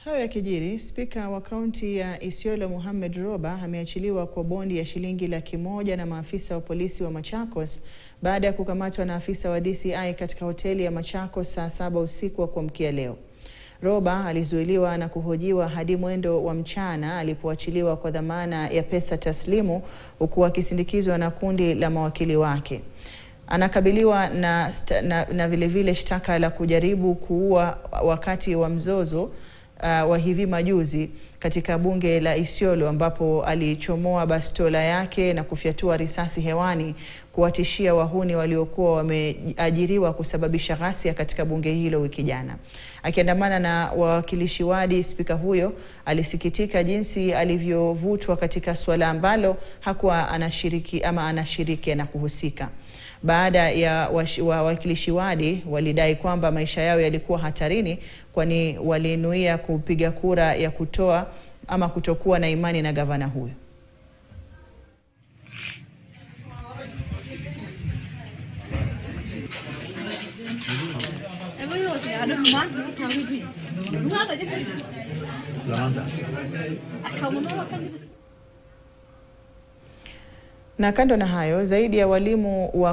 Hayo yakijiri, spika wa kaunti ya Isiolo Mohamed Roba ameachiliwa kwa bondi ya shilingi $100,000 na maafisa wa polisi wa Machakos baada ya kukamatwa na afisa wa DCI katika hoteli ya Machakos saa 7 usiku wa kuamkia leo. Roba alizuiliwa na kuhojiwa hadi mwendo wa mchana alipoachiliwa kwa dhamana ya pesa taslimu, huku akisindikizwa na kundi la mawakili wake. Anakabiliwa na vile vile shtaka la kujaribu kuua wakati wa mzozo wa hivi majuzi katika bunge la Isiolo, ambapo alichomoa bastola yake na kufyatua risasi hewani kuwatishia wahuni waliokuwa wameajiriwa kusababisha ghasia katika bunge hilo wiki jana. Akiandamana na wawakilishi wadi, spika huyo alisikitika jinsi alivyovutwa katika swala ambalo hakuwa anashiriki na kuhusika. Baada ya wawakilishi wadi walidai kwamba maisha yao yalikuwa hatarini, kwani walinuia kupiga kura ya kutoa ama kutokuwa na imani na gavana huyo. Na kando na hayo, zaidi ya walimu wa